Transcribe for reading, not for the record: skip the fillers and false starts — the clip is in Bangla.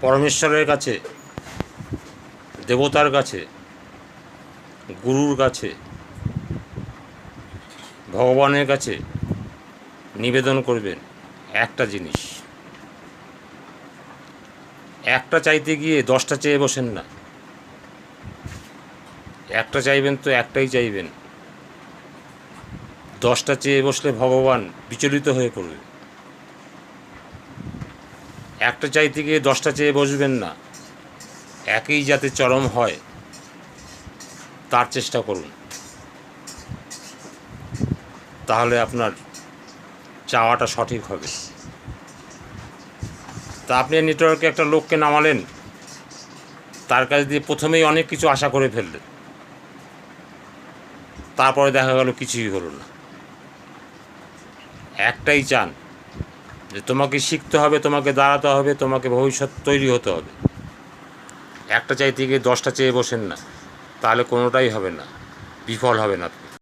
পরমেশ্বরের কাছে, দেবতার কাছে, গুরুর কাছে, ভগবানের কাছে নিবেদন করবেন একটা জিনিস। একটা চাইতে গিয়ে 10টা চেয়ে বসেন না। একটা চাইবেন তো একটাই চাইবেন। 10টা চেয়ে বসলে ভগবান বিচলিত হয়ে পড়বে। একটা চাইতে গিয়ে 10টা চেয়ে বসবেন না। একই যাতে চরম হয় তার চেষ্টা করুন, তাহলে আপনার চাওয়াটা সঠিক হবে। তা আপনি নেটওয়ার্কে একটা লোককে নামালেন, তার কাছ দিয়ে প্রথমেই অনেক কিছু আশা করে ফেললেন, তারপরে দেখা গেল কিছুই হলো না। একটাই চান যে তোমাকে শিখতে হবে, তোমাকে দাঁড়াতে হবে, তোমাকে ভবিষ্যৎ তৈরি হতে হবে। একটা চাইতে গিয়ে 10টা চেয়ে বসেন না, তাহলে কোনোটাই হবে না, বিফল হবেন আপনি।